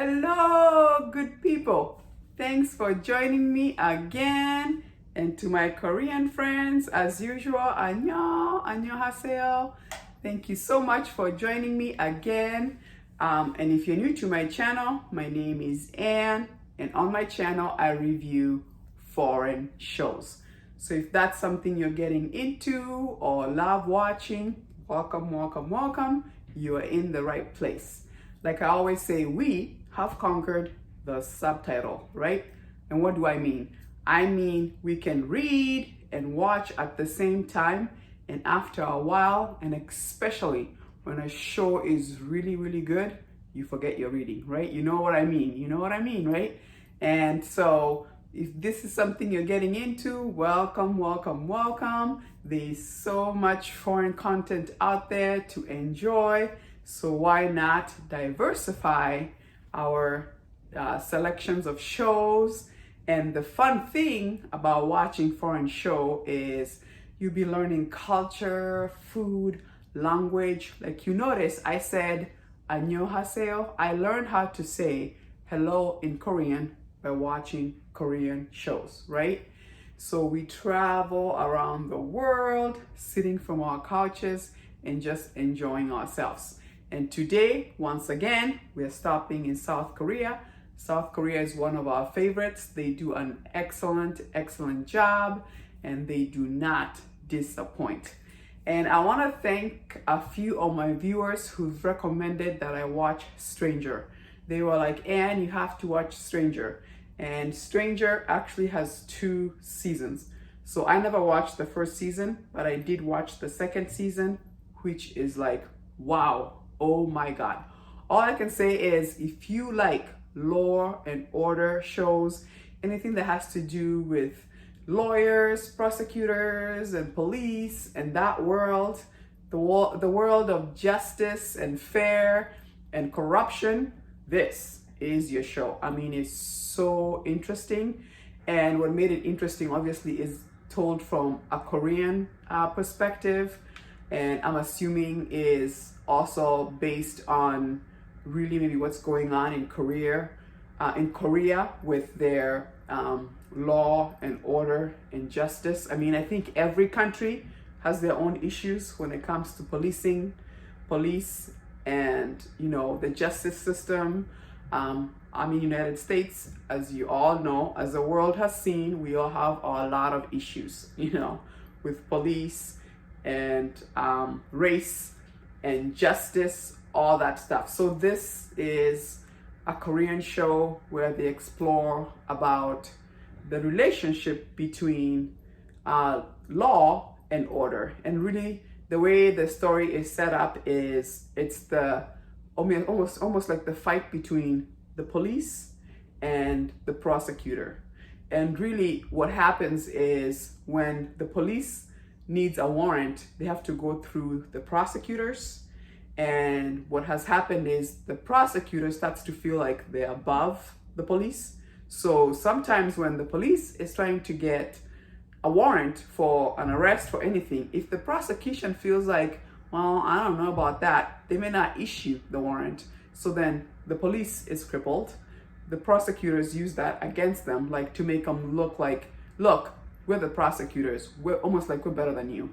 Hello, good people. Thanks for joining me again. And to my Korean friends, as usual, 안녕하세요. Thank you so much for joining me again. And if you're new to my channel, my name is Anne. And on my channel, I review foreign shows. So if that's something you're getting into or love watching, welcome. You are in the right place. Like I always say, we have conquered the subtitle, right? And what do I mean? I mean, we can read and watch at the same time. And after a while, and especially when a show is really good, you forget your reading, right? You know what I mean, right? And so if this is something you're getting into, welcome. There's so much foreign content out there to enjoy. So why not diversify our selections of shows? And the fun thing about watching foreign show is you'll be learning culture, food, language. Like you notice, I said 안녕하세요. I learned how to say hello in Korean by watching Korean shows, right? So we travel around the world, sitting from our couches and just enjoying ourselves. And today, once again, we're stopping in South Korea. South Korea is one of our favorites. They do an excellent job, and they do not disappoint. And I want to thank a few of my viewers who've recommended that I watch Stranger. They were like, Anne, you have to watch Stranger. And Stranger actually has 2 seasons. So I never watched the first season, but I did watch the second season, which is like, wow, oh my God. All I can say is if you like law and order shows, anything that has to do with lawyers, prosecutors, and police, and that world, the world of justice and fair and corruption, this is your show. I mean, it's so interesting. And what made it interesting, obviously, is told from a Korean perspective. And I'm assuming is also based on really maybe what's going on in Korea with their law and order and justice. I mean, I think every country has their own issues when it comes to police, and the justice system. I mean, United States, as you all know, as the world has seen, we all have a lot of issues, with police and race and justice, all that stuff. So this is a Korean show where they explore about the relationship between law and order. And really, the way the story is set up is it's the almost like the fight between the police and the prosecutor. And really what happens is when the police needs a warrant, they have to go through the prosecutors. And what has happened is the prosecutor starts to feel like they're above the police. So sometimes when the police is trying to get a warrant for an arrest for anything, if the prosecution feels like, well, I don't know about that, they may not issue the warrant. So then the police is crippled. The prosecutors use that against them, like to make them look like, look, we're the prosecutors. We're almost like we're better than you.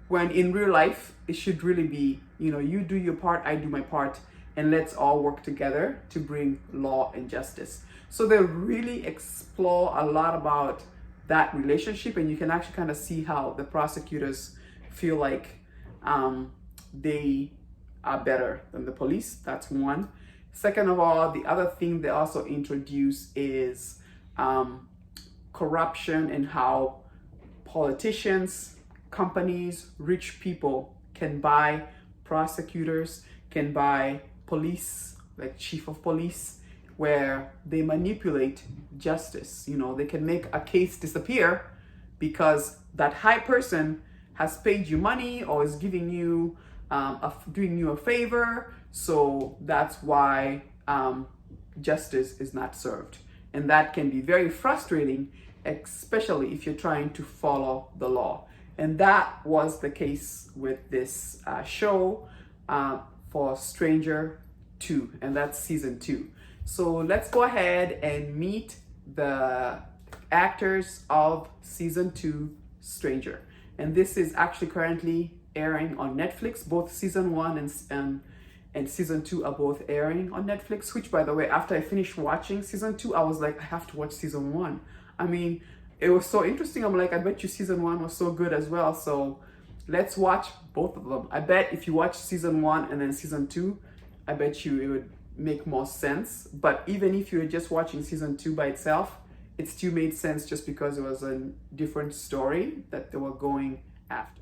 When in real life, it should really be, you do your part, I do my part, and let's all work together to bring law and justice. So they really explore a lot about that relationship, and you can actually kind of see how the prosecutors feel like they are better than the police. That's one. Second of all, the other thing they also introduce is corruption and how politicians, companies, rich people can buy prosecutors, can buy police, like chief of police, where they manipulate justice. They can make a case disappear because that high person has paid you money or is giving you doing you a favor. So that's why justice is not served. And that can be very frustrating, especially if you're trying to follow the law. And that was the case with this show for Stranger 2, and that's season 2. So let's go ahead and meet the actors of season 2 Stranger. And this is actually currently airing on Netflix. Both season 1 and season 2 are both airing on Netflix, which, by the way, after I finished watching season 2, I was like, I have to watch season 1. I mean, it was so interesting. I'm like, I bet you season 1 was so good as well. So let's watch both of them. I bet if you watch season 1 and then season 2, I bet you it would make more sense. But even if you were just watching season 2 by itself, it still made sense just because it was a different story that they were going after.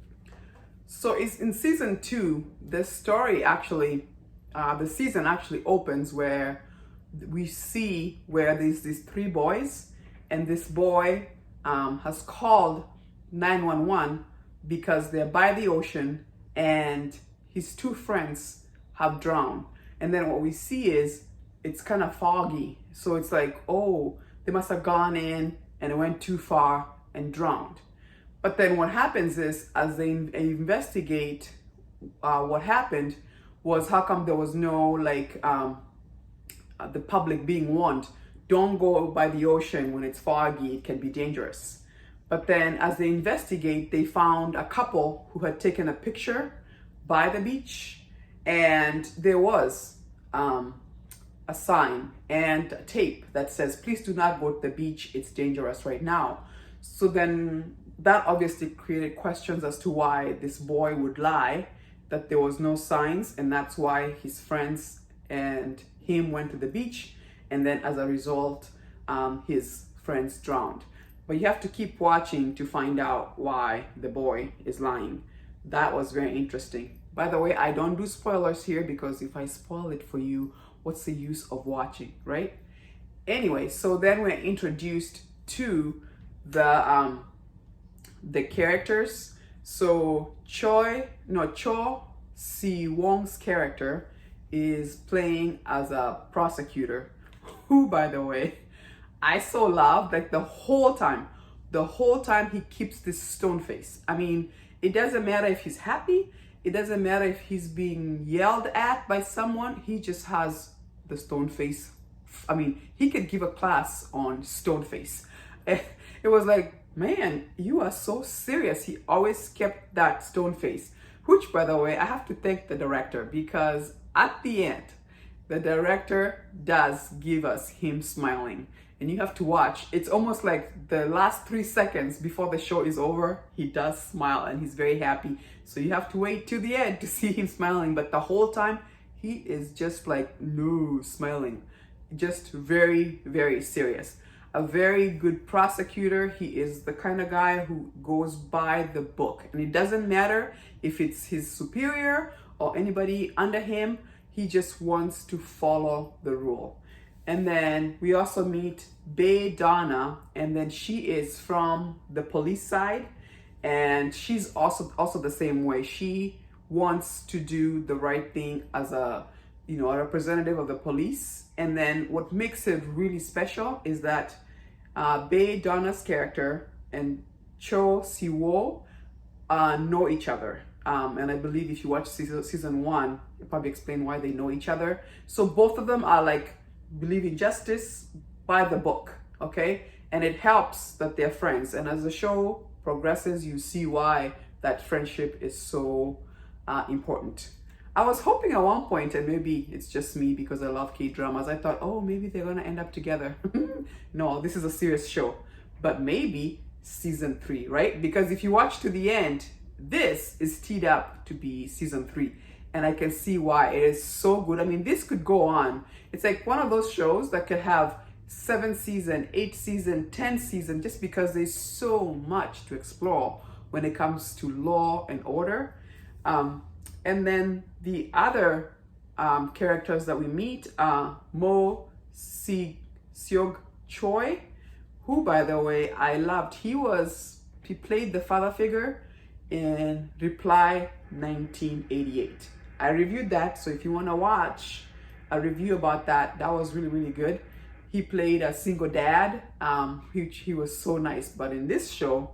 So it's in season 2, the story actually, the season actually opens where we see where there's these 3 boys, and this boy has called 911 because they're by the ocean and his 2 friends have drowned. And then what we see is it's kind of foggy. So it's like, oh, they must have gone in and it went too far and drowned. But then what happens is, as they investigate what happened, was how come there was no, like, the public being warned, don't go by the ocean when it's foggy, it can be dangerous. But then as they investigate, they found a couple who had taken a picture by the beach, and there was a sign and a tape that says, please do not go to the beach, it's dangerous right now. So then that obviously created questions as to why this boy would lie, that there was no signs, and that's why his friends and him went to the beach, and then as a result, his friends drowned. But you have to keep watching to find out why the boy is lying. That was very interesting. By the way, I don't do spoilers here because if I spoil it for you, what's the use of watching, right? Anyway, so then we're introduced to the characters. So Cho Si-won's character is playing as a prosecutor, who, by the way, I so love. Like the whole time he keeps this stone face. I mean, it doesn't matter if he's happy, it doesn't matter if he's being yelled at by someone, he just has the stone face. I mean, he could give a class on stone face. It was like, man, you are so serious. He always kept that stone face, which, by the way, I have to thank the director, because at the end, the director does give us him smiling. And you have to watch. It's almost like the last 3 seconds before the show is over, he does smile and he's very happy. So you have to wait to the end to see him smiling. But the whole time, he is just like, no, smiling. Just very, very serious. A very good prosecutor. He is the kind of guy who goes by the book. And it doesn't matter if it's his superior or anybody under him. He just wants to follow the rule. And then we also meet Bae Donna, and then she is from the police side, and she's also the same way. She wants to do the right thing as a representative of the police. And then what makes it really special is that Bae Donna's character and Cho Si-woo know each other. And I believe if you watch season 1, you'll probably explain why they know each other. So both of them are like, believe in justice by the book, okay? And it helps that they're friends. And as the show progresses, you see why that friendship is so important. I was hoping at one point, and maybe it's just me because I love K-dramas, I thought, oh, maybe they're gonna end up together. No, this is a serious show. But maybe season 3, right? Because if you watch to the end, this is teed up to be season 3. And I can see why it is so good. I mean, this could go on. It's like one of those shows that could have 7 season, 8 season, 10 season, just because there's so much to explore when it comes to law and order. And then the other characters that we meet are Moo-seong Choi, who, by the way, I loved. He played the father figure in Reply 1988. I reviewed that, so if you want to watch a review about that, that was really, really good. He played a single dad, which he was so nice. But in this show,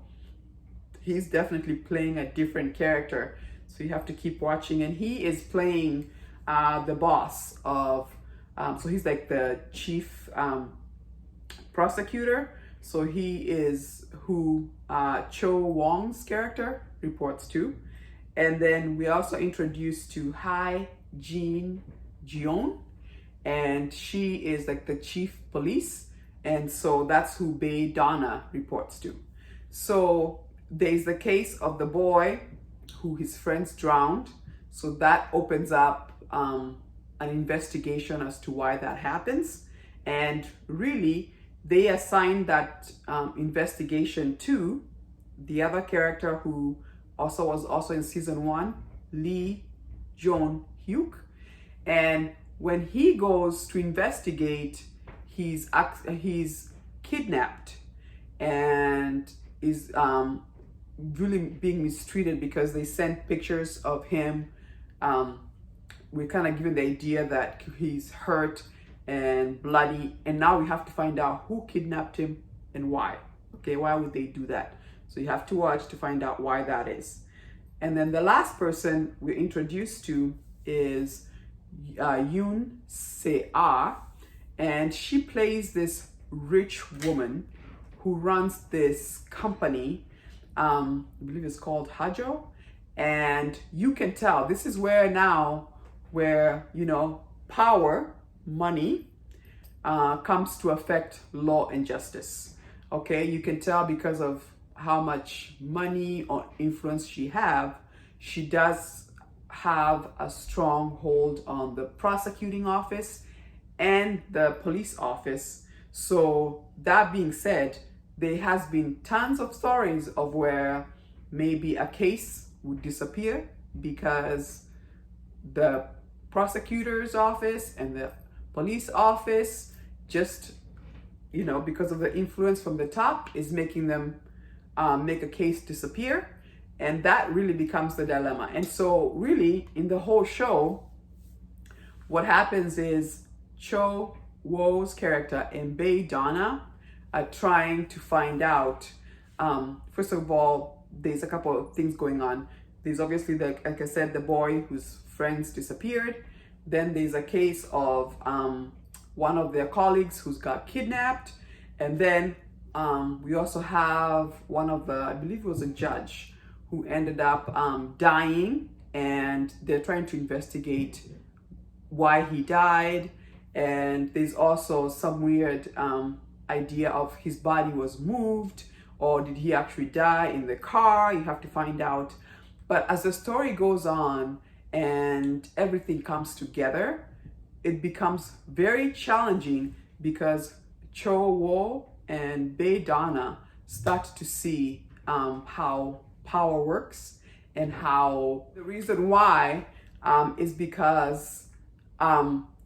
he's definitely playing a different character. So you have to keep watching. And he is playing the boss of So he's like the chief prosecutor. So he is who Cho Wong's character reports to. And then we also introduced to Hye-Jin, and she is like the chief police. And so that's who Bae Donna reports to. So there's the case of the boy who his friends drowned. So that opens up an investigation as to why that happens. And really, they assigned that investigation to the other character who was also in season 1, Lee Joon-hyuk. And when he goes to investigate, he's kidnapped and is really being mistreated because they sent pictures of him. We're kind of given the idea that he's hurt and bloody, and now we have to find out who kidnapped him and why. Okay, why would they do that? So you have to watch to find out why that is. And then the last person we're introduced to is Yoon-se, and she plays this rich woman who runs this company. I believe it's called Hajo. And you can tell this is where power, money comes to affect law and justice. Okay, you can tell because of how much money or influence she does have a strong hold on the prosecuting office and the police office. So that being said, there has been tons of stories of where maybe a case would disappear because the prosecutor's office and the police office just, because of the influence from the top, is making them make a case disappear. And that really becomes the dilemma. And so really in the whole show, what happens is Cho Woo's character and Bae Donna are trying to find out, first of all, there's a couple of things going on. There's obviously, like I said, the boy whose friends disappeared. Then there's a case of one of their colleagues who's got kidnapped. And then we also have one of I believe it was a judge who ended up dying, and they're trying to investigate why he died. And there's also some weird idea of his body was moved, or did he actually die in the car? You have to find out. But as the story goes on and everything comes together, it becomes very challenging because Cho Woo and Bae Donna start to see how power works, and how the reason why is because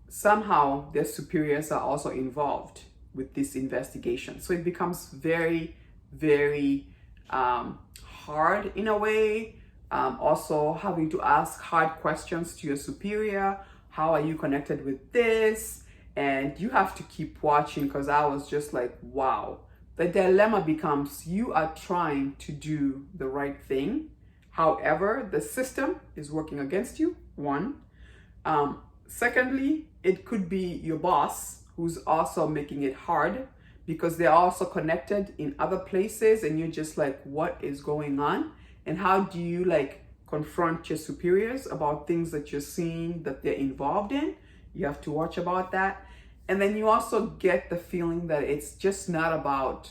somehow their superiors are also involved with this investigation. So it becomes very, very hard in a way. Also having to ask hard questions to your superior. How are you connected with this? And you have to keep watching, because I was just like, wow. The dilemma becomes you are trying to do the right thing. However, the system is working against you, one. Secondly, it could be your boss who's also making it hard because they're also connected in other places, and you're just like, what is going on? And how do you confront your superiors about things that you're seeing that they're involved in? You have to watch about that. And then you also get the feeling that it's just not about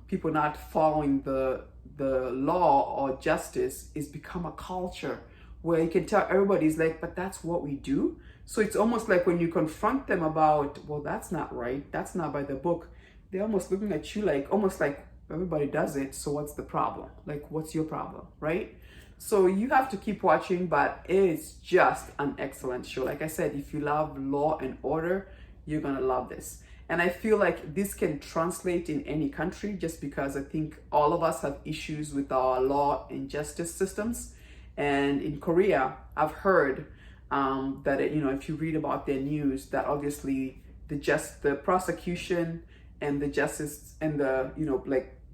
people not following the law or justice. It's become a culture where you can tell everybody's like, but that's what we do. So it's almost like when you confront them about, well, that's not right, that's not by the book, they're almost looking at you almost like everybody does it, so what's the problem? What's your problem, right? So you have to keep watching, but it's just an excellent show. Like I said, if you love Law and Order, you're gonna love this. And I feel like this can translate in any country, just because I think all of us have issues with our law and justice systems. And in Korea, I've heard that if you read about their news, that obviously the prosecution and the justice and the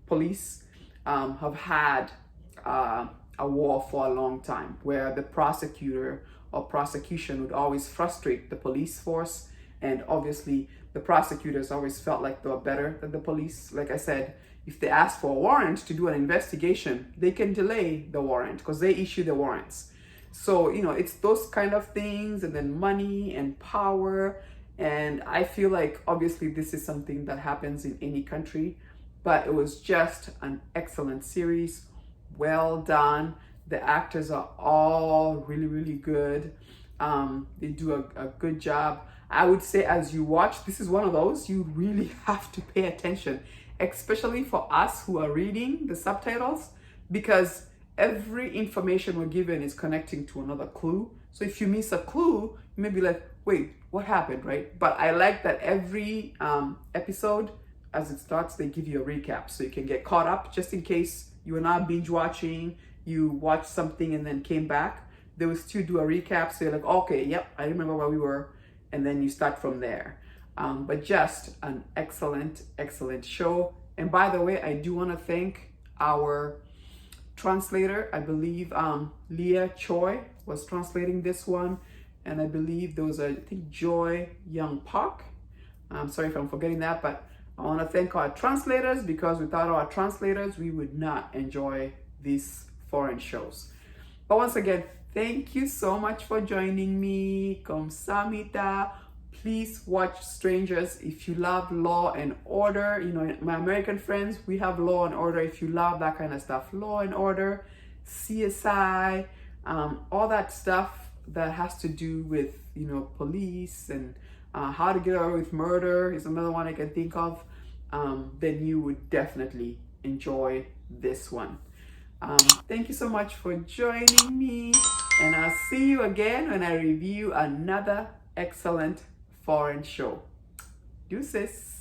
police have had a war for a long time, where the prosecutor or prosecution would always frustrate the police force, And obviously, the prosecutors always felt like they were better than the police. Like I said, if they ask for a warrant to do an investigation, they can delay the warrant because they issue the warrants. So, it's those kind of things, and then money and power. And I feel like obviously this is something that happens in any country, but it was just an excellent series. Well done. The actors are all really, really good. They do a good job. I would say as you watch, this is one of those you really have to pay attention, especially for us who are reading the subtitles, because every information we're given is connecting to another clue. So if you miss a clue, you may be like, wait, what happened, right? But I like that every episode, as it starts, they give you a recap so you can get caught up, just in case you are not binge watching, you watched something and then came back. They will still do a recap, so you're like, okay, yep, I remember where we were, and then you start from there. But just an excellent, excellent show. And by the way, I do want to thank our translator. I believe Leah Choi was translating this one, and I believe there was I think Joy Young Park. I'm sorry if I'm forgetting that, but I want to thank our translators, because without our translators, we would not enjoy these foreign shows. But once again, thank you so much for joining me. Kamsahamnida. Please watch Strangers if you love Law and Order. My American friends, we have Law and Order. If you love that kind of stuff, Law and Order, CSI, all that stuff that has to do with, police and How to Get Away with Murder is another one I can think of. Then you would definitely enjoy this one. Thank you so much for joining me, and I'll see you again when I review another excellent foreign show. Deuces.